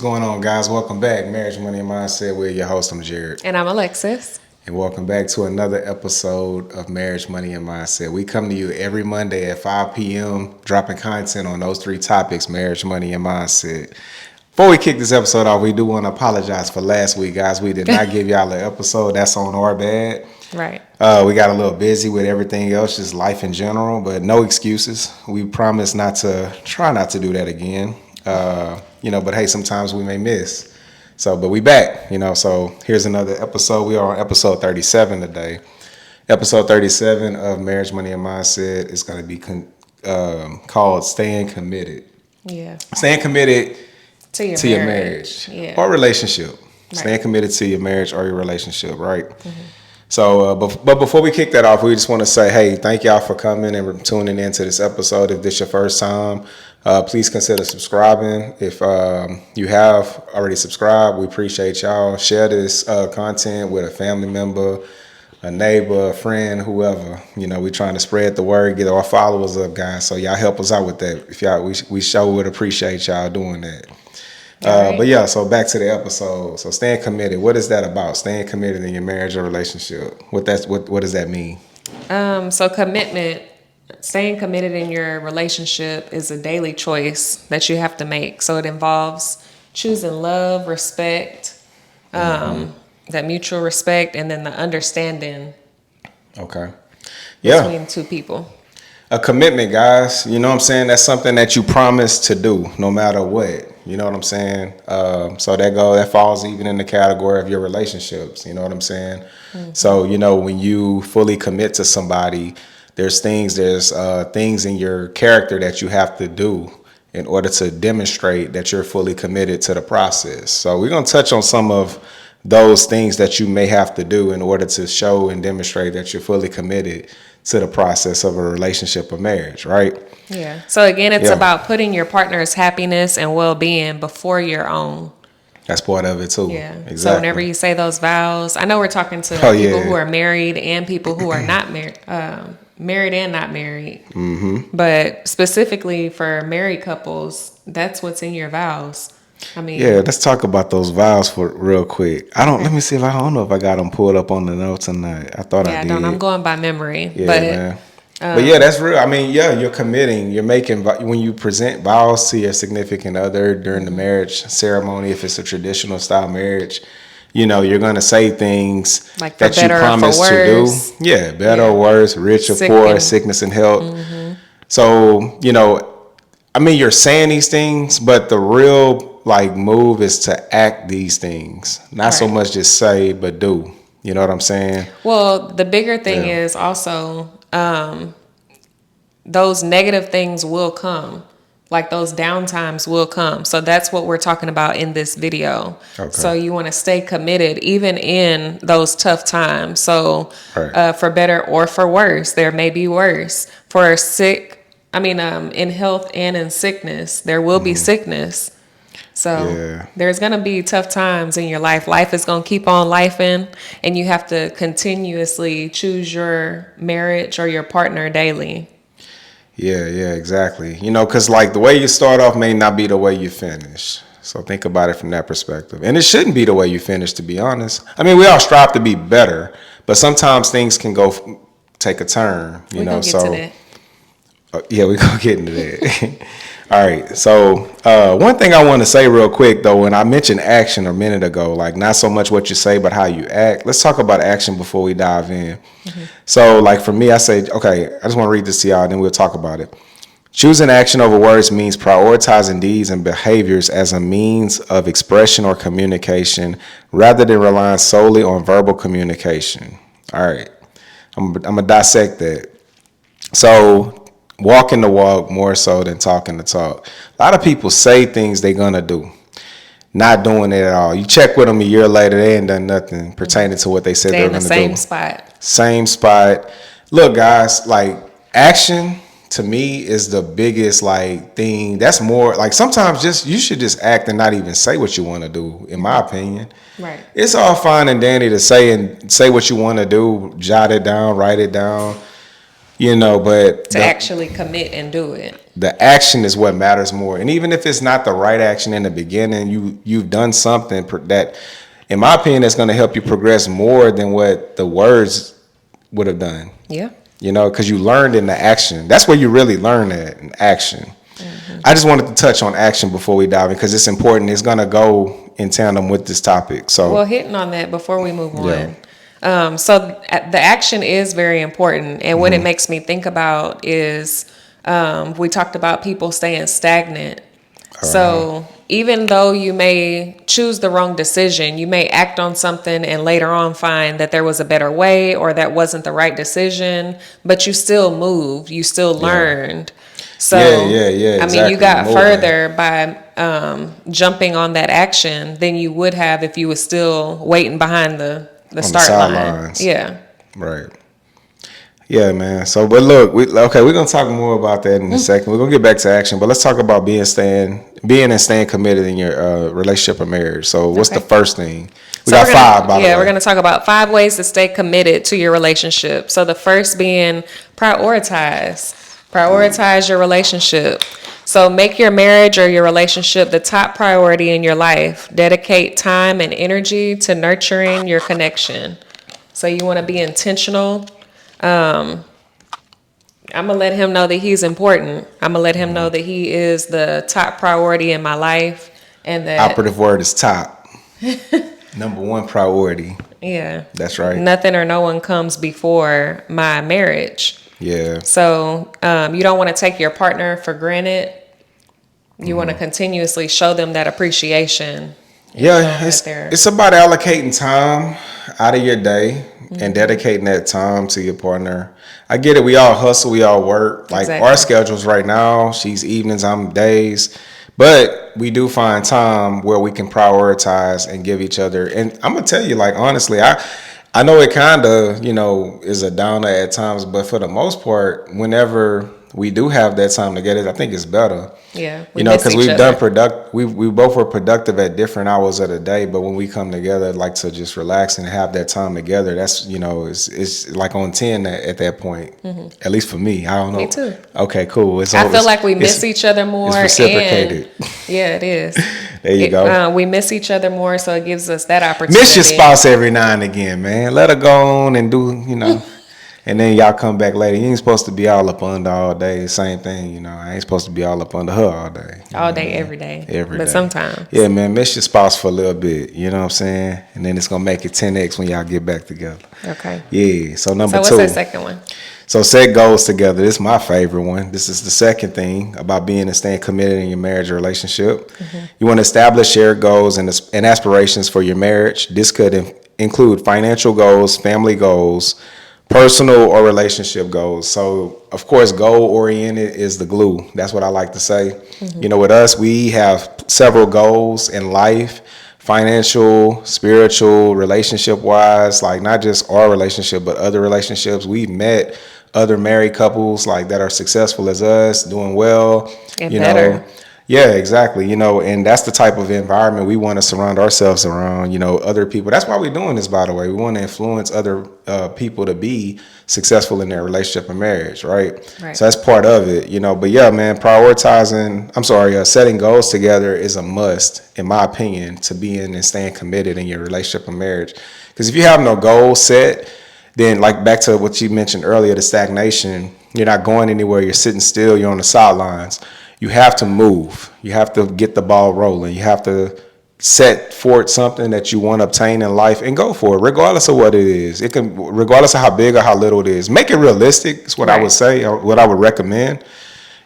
going on, guys? Welcome back. Marriage, Money, and Mindset. We're your host. I'm Jared. And I'm Alexis. And welcome back to another episode of Marriage, Money, and Mindset. We come to you every Monday at 5 p.m. dropping content on those three topics, marriage, money, and mindset. Before we kick this episode off, we do want to apologize for last week, guys. We did not give y'all an episode. That's on our bad. Right. We got a little busy with everything else, just life in general, but no excuses. We promise try not to do that again. But hey, sometimes we may miss. But we back, so here's another episode. We are on episode 37 today. Episode 37 of Marriage, Money, and Mindset is going to be called Staying Committed. Yeah. Staying committed to your marriage or relationship. Right. Staying committed to your marriage or your relationship, right? Mm-hmm. So, but before we kick that off, we just want to say, hey, thank y'all for coming and tuning into this episode. If this is your first time, please consider subscribing. If you have already subscribed, we appreciate y'all. Share this content with a family member, a neighbor, a friend, whoever. We're trying to spread the word, get our followers up, guys. So y'all help us out with that. If y'all, we sure would appreciate y'all doing that. Right. But yeah, so back to the episode. So staying committed. What is that about? Staying committed in your marriage or relationship. What does that mean? So commitment, staying committed in your relationship is a daily choice that you have to make. So it involves choosing love, respect, that mutual respect, and then the understanding. Okay. Yeah. Between two people. A commitment, guys. You know what I'm saying? That's something that you promise to do no matter what. You know what I'm saying? So that falls even in the category of your relationships. You know what I'm saying? Mm-hmm. So, when you fully commit to somebody, there's things in your character that you have to do in order to demonstrate that you're fully committed to the process. So we're going to touch on some of those things that you may have to do in order to show and demonstrate that you're fully committed to the process of a relationship or marriage, right? Yeah. So again, it's about putting your partner's happiness and well-being before your own. That's part of it too. Yeah. Exactly. So whenever you say those vows, I know we're talking to people who are married and people who are not married, married and not married. Mm-hmm. But specifically for married couples, that's what's in your vows. Let's talk about those vows for real quick. Let me see if I don't know if I got them pulled up on the notes tonight. I thought I did. Yeah, I'm going by memory. Yeah, man. But that's real. You're committing. You're making, when you present vows to your significant other during the marriage ceremony, if it's a traditional style marriage, you're going to say things like that you promise to do. Yeah, better or worse, rich or poor, sickness and health. Mm-hmm. So, you're saying these things, but the real move is to act these things. Not so much just say, but do. You know what I'm saying? Well, the bigger thing is also those negative things will come. Like those downtimes will come. So that's what we're talking about in this video. Okay. So you want to stay committed even in those tough times. So for better or for worse, there may be worse. In health and in sickness, there will be sickness. So there's going to be tough times in your life. Life is going to keep on lifing, and you have to continuously choose your marriage or your partner daily. Yeah, exactly. Because the way you start off may not be the way you finish. So think about it from that perspective. And it shouldn't be the way you finish, to be honest. We all strive to be better, but sometimes things can take a turn, We're going to get to that. We're going to get into that. All right. So one thing I want to say real quick, though, when I mentioned action a minute ago, not so much what you say, but how you act. Let's talk about action before we dive in. Mm-hmm. So for me, I say, okay, I just want to read this to y'all, then we'll talk about it. Choosing action over words means prioritizing deeds and behaviors as a means of expression or communication rather than relying solely on verbal communication. All right. I'm going to dissect that. So walking the walk more so than talking the talk. A lot of people say things they're going to do, not doing it at all. You check with them a year later, they ain't done nothing pertaining to what they said they were going to do. Same spot. Look, guys, action to me is the biggest thing. That's more sometimes you should just act and not even say what you want to do, in my opinion. Right. It's all fine and dandy to say what you want to do, jot it down, write it down. But to actually commit and do it. the action is what matters more. And even if it's not the right action in the beginning, you've done something that, in my opinion, is going to help you progress more than what the words would have done. Yeah. You know, because you learned in the action. That's where you really learn that, in action. I just wanted to touch on action before we dive in because it's important. It's going to go in tandem with this topic. So, well, hitting on that before we move Yeah. on. So the action is very important. And what it makes me think about is we talked about people staying stagnant. So even though you may choose the wrong decision, you may act on something and later on find that there was a better way or that wasn't the right decision, but you still moved, you still learned. So, yeah, I mean, you exactly. got Moving. further by jumping on that action than you would have if you were still waiting behind the start line. sidelines. Yeah. Right. Yeah, man. So, but look, we're gonna talk more about that in a second. We're gonna get back to action, but let's talk about being and staying committed in your relationship or marriage. So, what's the first thing? We got five, by the way. Yeah, we're gonna talk about 5 ways to stay committed to your relationship. So the first being prioritize. Prioritize your relationship. So make your marriage or your relationship the top priority in your life. Dedicate time and energy to nurturing your connection. So you want to be intentional. I'm going to let him know that he's important. I'm going to let him know that he is the top priority in my life. And that operative word is top. Number one priority. Yeah. That's right. Nothing or no one comes before my marriage. Yeah. So you don't want to take your partner for granted. You want to continuously show them that appreciation. Yeah, it's about allocating time out of your day and dedicating that time to your partner. I get it. We all hustle. We all work. Like our schedules right now, she's evenings, I'm days. But we do find time where we can prioritize and give each other. And I'm going to tell you, like, honestly, I know it kind of, is a downer at times. But for the most part, whenever we do have that time together, I think it's better. Yeah, because we've done we both were productive at different hours of the day, but when we come together, like to just relax and have that time together, that's it's like on 10 at that point. At least for me, I don't know. Me too. Okay, cool. I feel like we miss each other more. It's reciprocated. Yeah, it is. There you go. We miss each other more, so it gives us that opportunity. Miss your spouse every now and again, man. Let her go on and do. And then y'all come back later. You ain't supposed to be all up under all day. Same thing, I ain't supposed to be all up under her all day. All day, every day. Every day. But sometimes. Yeah, man, miss your spouse for a little bit. You know what I'm saying? And then it's going to make it 10x when y'all get back together. Okay. Yeah. So number 2. So what's that second one? So set goals together. This is my favorite one. This is the second thing about being and staying committed in your marriage or relationship. You want to establish shared goals and aspirations for your marriage. This could include financial goals, family goals, personal or relationship goals. So, of course, goal-oriented is the glue. That's what I like to say. With us, we have several goals in life, financial, spiritual, relationship-wise, like not just our relationship, but other relationships. We've met other married couples like that are successful as us, doing well. And better. Yeah, exactly. And that's the type of environment we want to surround ourselves around, other people. That's why we're doing this, by the way. We want to influence other people to be successful in their relationship and marriage, right? So that's part of it, But yeah, man, setting goals together is a must, in my opinion, to being and staying committed in your relationship and marriage. Because if you have no goals set, then like back to what you mentioned earlier, the stagnation, you're not going anywhere. You're sitting still. You're on the sidelines. You have to move. You have to get the ball rolling. You have to set forth something that you want to obtain in life and go for it, regardless of what it is. Regardless of how big or how little it is. Make it realistic is what I would say, or what I would recommend.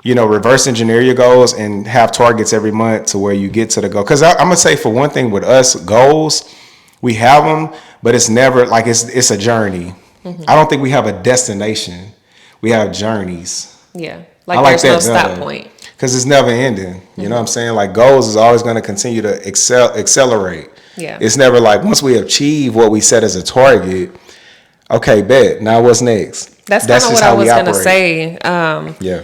Reverse engineer your goals and have targets every month to where you get to the goal. Because I'm going to say, for one thing, with us, goals, we have them, but it's never like it's a journey. I don't think we have a destination. We have journeys. Yeah. Like there's no stop point. Because it's never ending. You know what I'm saying? Like goals is always going to continue to accelerate. Yeah. It's never like once we achieve what we set as a target, okay, bet. Now what's next? That's kind of what I was going to say. Yeah.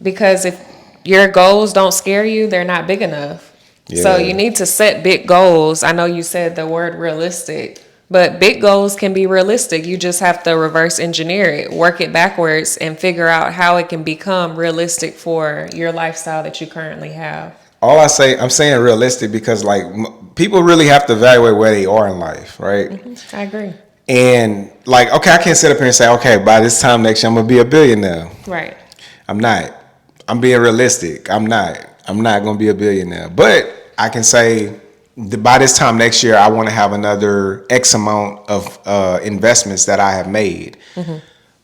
Because if your goals don't scare you, they're not big enough. Yeah. So you need to set big goals. I know you said the word realistic, But big goals can be realistic. You just have to reverse engineer it, work it backwards, and figure out how it can become realistic for your lifestyle that you currently have. I'm saying realistic because like people really have to evaluate where they are in life, right? Mm-hmm. I agree. And like, okay, I can't sit up here and say, okay, by this time next year I'm gonna be a billionaire. Right. I'm not. I'm being realistic. I'm not. I'm not gonna be a billionaire. But I can say by this time next year I want to have another X amount of investments that I have made. Mm-hmm.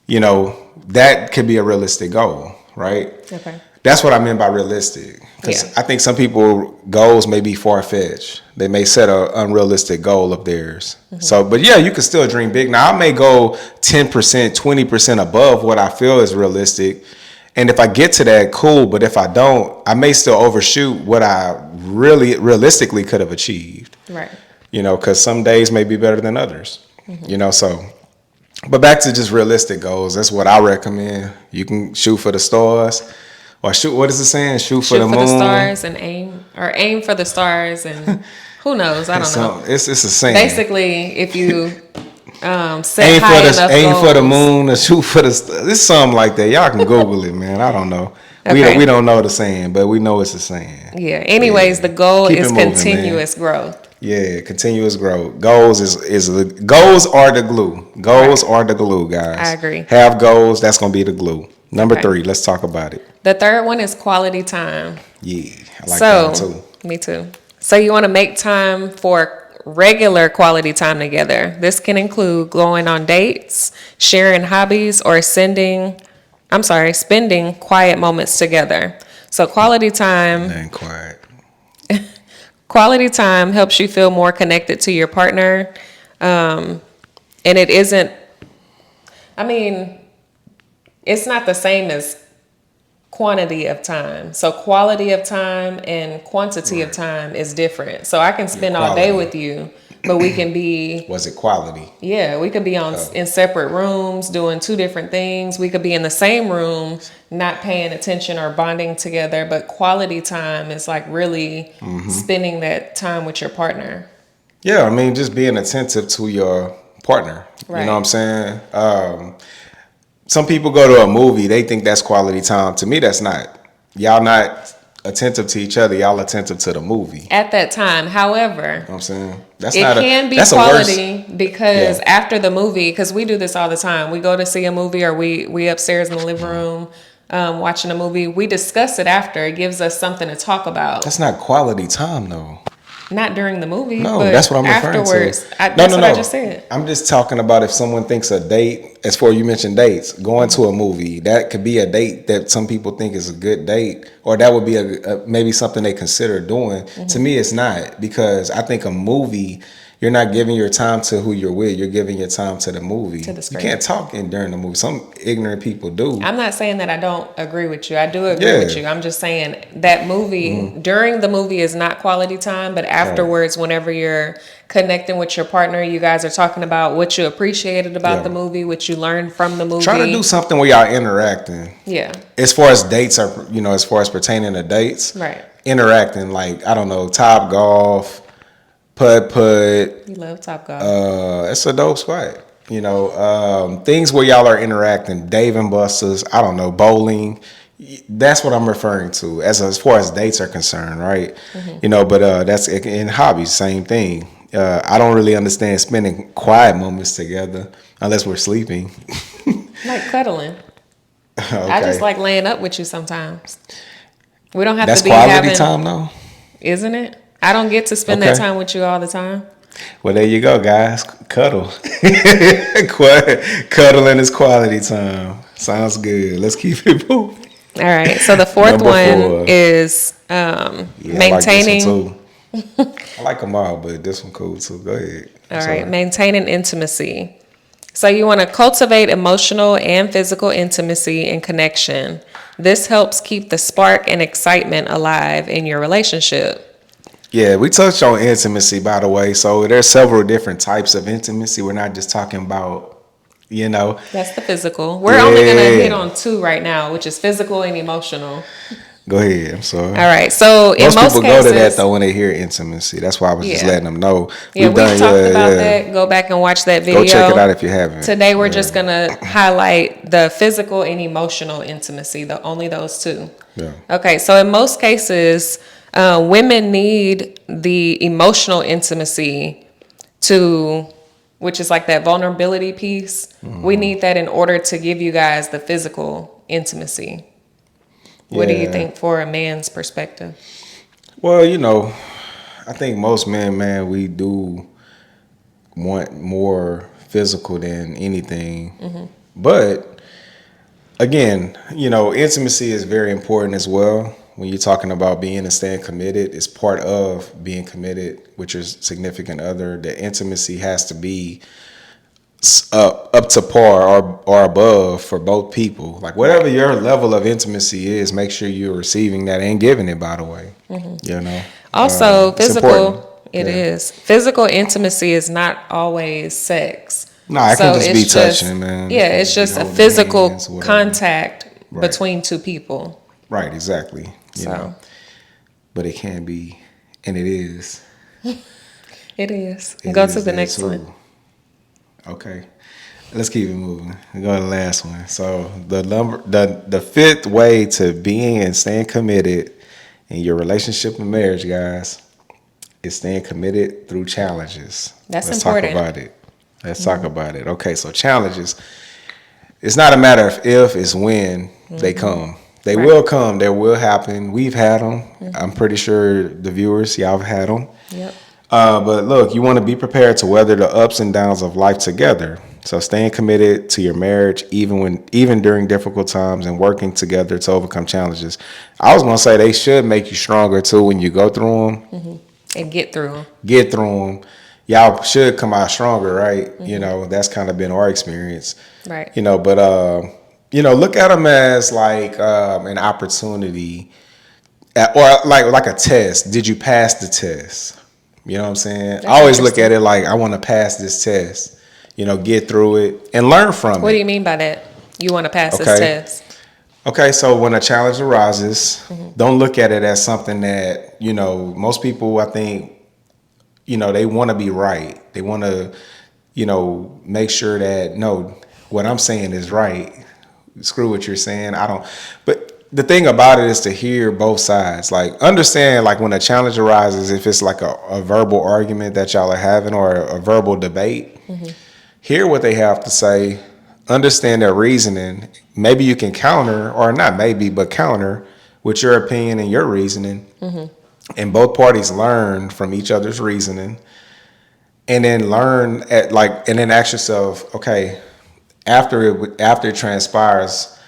You know, that could be a realistic goal, right? Okay. That's what I meant by realistic. Because I think some people goals may be far-fetched. They may set an unrealistic goal of theirs. Mm-hmm. So, but yeah, you can still dream big. Now, I may go 10%, 20% above what I feel is realistic. And if I get to that, cool. But if I don't, I may still overshoot what I really realistically could have achieved. Right. You know, because some days may be better than others. Mm-hmm. You know, so. But back to just realistic goals. That's what I recommend. You can shoot for the stars. Or shoot, what is it saying? Shoot for the moon. Shoot for the stars and aim for the stars and who knows? I don't know. It's a saying. Basically, if you set high enough aim goals. for the moon or shoot for the stars. It's something like that. Y'all can Google it, man. I don't know. Okay. We don't know the saying, but we know it's a saying. Yeah. Anyways, the goal is continuous growth. Yeah, continuous growth. Goals goals are the glue. Goals are the glue, guys. I agree. Have goals. That's gonna be the glue. Number 3, let's talk about it. The third one is quality time. Yeah, I like that one too. Me too. So you want to make time for regular quality time together. This can include going on dates, sharing hobbies, or spending quiet moments together. So quality time. Ain't quiet. Quality time helps you feel more connected to your partner. And it isn't, it's not the same as quantity of time. So quality of time and quantity of time is different. So I can spend all day with you, but we can be... Was it quality? Yeah, we could be in separate rooms doing 2 different things. We could be in the same room, not paying attention or bonding together. But quality time is like really spending that time with your partner. Yeah, just being attentive to your partner. Right. You know what I'm saying? Some people go to a movie, they think that's quality time. To me, that's not. Y'all not attentive to each other. Y'all attentive to the movie. At that time. However, you know what I'm saying? It can be quality because after the movie, because we do this all the time. We go to see a movie or we upstairs in the living room watching a movie. We discuss it after. It gives us something to talk about. That's not quality time, though. Not during the movie. No, that's what I'm referring to. That's what I just said. I'm just talking about if someone thinks a date, as for you mentioned dates, going to a movie, that could be a date that some people think is a good date, or that would be maybe something they consider doing. To me, it's not, because I think a movie, you're not giving your time to who you're with. You're giving your time to the movie. To the screen. You can't talk during the movie. Some ignorant people do. I'm not saying that I don't agree with you. I do agree with you. I'm just saying that movie, during the movie is not quality time, but afterwards, whenever you're connecting with your partner, you guys are talking about what you appreciated about the movie, what you learned from the movie. Try to do something where y'all interacting. Yeah. As far as dates are, as far as pertaining to dates. Right. Interacting, like, I don't know, Top Golf, Putt. You love Top Golf. It's a dope spot. Things where y'all are interacting, Dave and Buster's, I don't know, bowling. That's what I'm referring to as far as dates are concerned, right? But that's in hobbies, same thing. I don't really understand spending quiet moments together unless we're sleeping. Like cuddling. Okay. I just like laying up with you sometimes. We don't have to be having... That's quality time, though? Isn't it? I don't get to spend that time with you all the time. Well, there you go, guys. Cuddle. Cuddling is quality time. Sounds good. Let's keep it moving. All right. So the fourth one is maintaining. I like them all, but this one cool too. Go ahead. All right. Maintaining intimacy. So you want to cultivate emotional and physical intimacy and connection. This helps keep the spark and excitement alive in your relationship. Yeah, we touched on intimacy, by the way. So there's several different types of intimacy. We're not just talking about, That's the physical. We're only going to hit on 2 right now, which is physical and emotional. Go ahead. I'm sorry. All right. So in Most people cases, go to that though when they hear intimacy. That's why I was just letting them know. We've talked about that. Go back and watch that video. Go check it out if you haven't. Today we're just gonna highlight the physical and emotional intimacy. Only those two. Yeah. Okay. So in most cases, women need the emotional intimacy which is like that vulnerability piece. We need that in order to give you guys the physical intimacy. What do you think for a man's perspective? Well, I think most men, man, we do want more physical than anything. But again, intimacy is very important as well. When you're talking about being and staying committed, it's part of being committed with your significant other. The intimacy has to be up to par or above for both people. Like whatever your level of intimacy is, make sure you're receiving that and giving it, by the way. Also, physical, it is. Physical intimacy is not always sex. No, it can just be touching, man. Yeah, it's just a physical contact between two people. Right, exactly. You know. But it can be, and it is. It is. Go to the next one. Okay, let's keep it moving. We go to the last one. So the fifth way to being and staying committed in your relationship and marriage, guys, is staying committed through challenges. Let's important. Let's talk about it. Okay, so challenges. It's not a matter of if, it's when they come. They will come. They will happen. We've had them. I'm pretty sure the viewers, y'all have had them. Yep. But look, you want to be prepared to weather the ups and downs of life together. So staying committed to your marriage, even during difficult times, and working together to overcome challenges. I was going to say they should make you stronger too when you go through them. And get through them. Get through them. Y'all should come out stronger, right? That's kind of been our experience. Right. But look at them as like an opportunity or like a test. Did you pass the test? You know what I'm saying? That's I always look at it like I want to pass this test, get through it and learn from it. What do you mean by that? You want to pass this test? Okay, so when a challenge arises, don't look at it as something that, most people, I think, they want to be right. They want to, make sure that, no, what I'm saying is right. Screw what you're saying. But the thing about it is to hear both sides. Like, understand, like, when a challenge arises, if it's like a verbal argument that y'all are having or a verbal debate, hear what they have to say, understand their reasoning. Maybe you can counter, or not maybe, but counter with your opinion and your reasoning. And both parties learn from each other's reasoning. And then and then ask yourself, okay, after it transpires,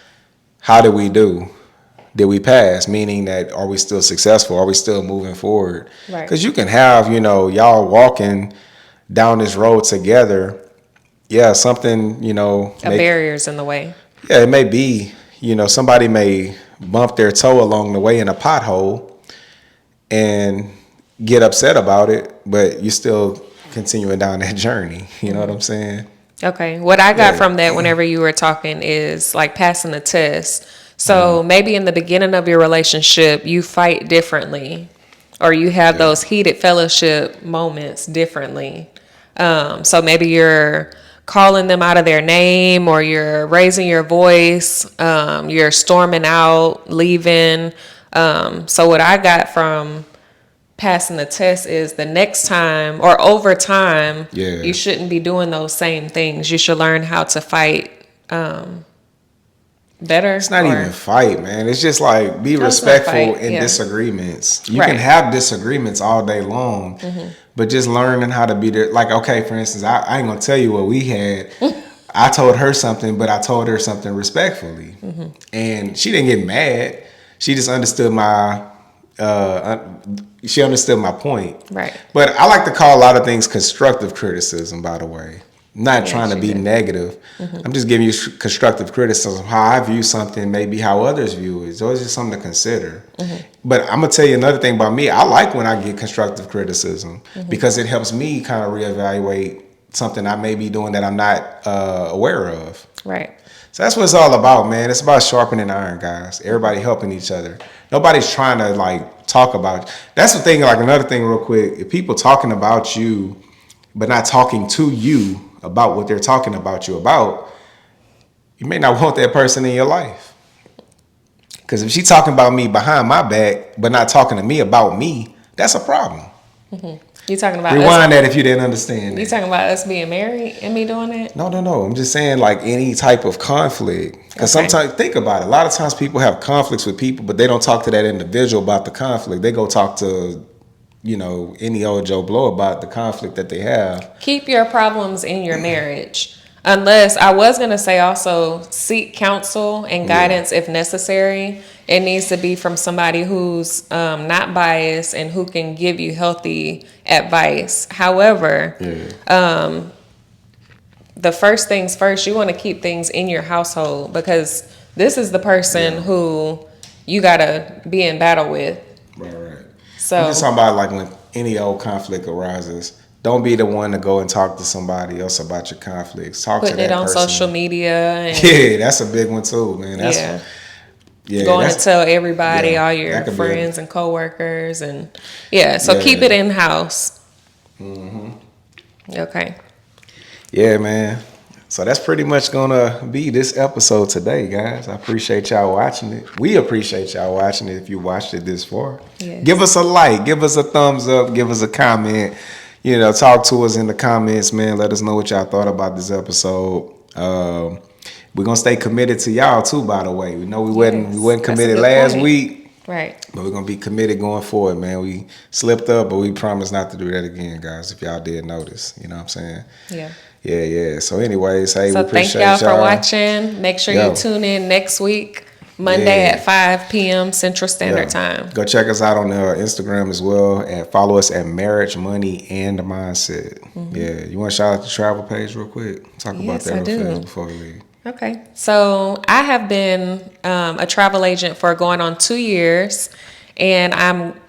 how did we do? Did we pass? Meaning that, are we still successful? Are we still moving forward? Right. Because you can have, y'all walking down this road together. Yeah, something, barrier's in the way. Yeah, it may be, somebody may bump their toe along the way in a pothole and get upset about it, but you're still continuing down that journey. You know what I'm saying? Okay. What I got from that whenever you were talking is like passing the test. So maybe in the beginning of your relationship, you fight differently, or you have those heated fellowship moments differently. So maybe you're calling them out of their name, or you're raising your voice, you're storming out, leaving. So what I got from passing the test is the next time or over time, you shouldn't be doing those same things. You should learn how to fight better. It's not even fight, man. It's just like be respectful in disagreements. You can have disagreements all day long, but just learning how to be there. Like, okay, for instance, I ain't gonna tell you what we had. I told her something, but I told her something respectfully, and she didn't get mad. She just understood she understood my point. Right. But I like to call a lot of things constructive criticism, by the way. Not trying to be negative. I'm just giving you constructive criticism, how I view something, maybe how others view it. So it's just something to consider. But I'm going to tell you another thing about me. I like when I get constructive criticism because it helps me kind of reevaluate something I may be doing that I'm not aware of. Right. So that's what it's all about, man. It's about sharpening iron, guys. Everybody helping each other. Nobody's trying to like talk about. That's the thing. Like another thing, real quick. If people talking about you, but not talking to you about what they're talking about you about, you may not want that person in your life. Because if she's talking about me behind my back, but not talking to me about me, that's a problem. Mm-hmm. You talking about rewind that if you didn't understand. You talking about us being married and me doing it? No. I'm just saying like any type of conflict. Because sometimes, think about it. A lot of times people have conflicts with people, but they don't talk to that individual about the conflict. They go talk to, any old Joe Blow about the conflict that they have. Keep your problems in your marriage. Unless, I was going to say also, seek counsel and guidance if necessary. It needs to be from somebody who's not biased and who can give you healthy advice. However, the first things first, you want to keep things in your household, because this is the person who you got to be in battle with. Right. So I'm just talking about like when any old conflict arises, don't be the one to go and talk to somebody else about your conflicts. Talk putting to that it on person. social media. And Yeah, that's a big one too, man. Going to tell everybody, all your friends and coworkers, and keep it in house. Mm-hmm. Okay. Yeah, man. So that's pretty much gonna be this episode today, guys. I appreciate y'all watching it. We appreciate y'all watching it if you watched it this far. Yes. Give us a like, give us a thumbs up, give us a comment. Talk to us in the comments, man. Let us know what y'all thought about this episode. We're gonna stay committed to y'all too, by the way. We know we wasn't committed last week. Right. But we're gonna be committed going forward, man. We slipped up, but we promise not to do that again, guys, if y'all did notice. You know what I'm saying? Yeah. Yeah. So anyways, hey, we appreciate thank y'all for watching. Make sure you tune in next week, Monday at 5 p.m. Central Standard Time. Go check us out on Instagram as well, and follow us at Marriage, Money, and Mindset. Mm-hmm. Yeah. You want to shout out the travel page real quick? Talk about that real fast before we leave. Okay. So I have been a travel agent for going on 2 years, and I'm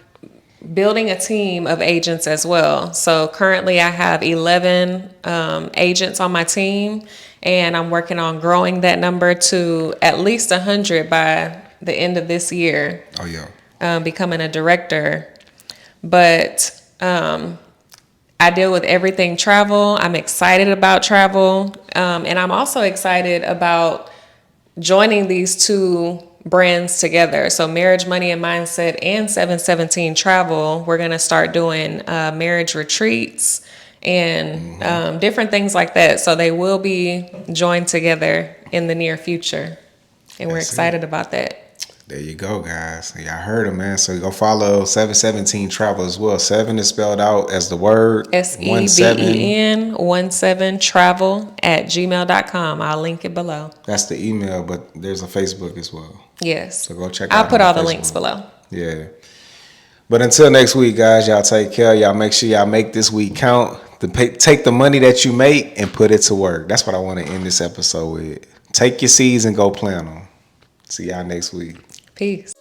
building a team of agents as well. So currently I have 11 agents on my team, and I'm working on growing that number to at least 100 by the end of this year. Oh, yeah. Becoming a director. But I deal with everything travel. I'm excited about travel. And I'm also excited about joining these two brands together. So Marriage, Money, and Mindset and 717 Travel, we're going to start doing marriage retreats and different things like that. So they will be joined together in the near future. And we're excited about that. There you go, guys. Y'all heard him, man. So go follow 717 Travel as well. 7 is spelled out as the word. SEVEN 17 travel at gmail.com. I'll link it below. That's the email, but there's a Facebook as well. Yes. So go check out. I'll put all the links below. Yeah. But until next week, guys, y'all take care. Y'all make sure y'all make this week count. Take the money that you make and put it to work. That's what I want to end this episode with. Take your seeds and go plant them. See y'all next week. Peace.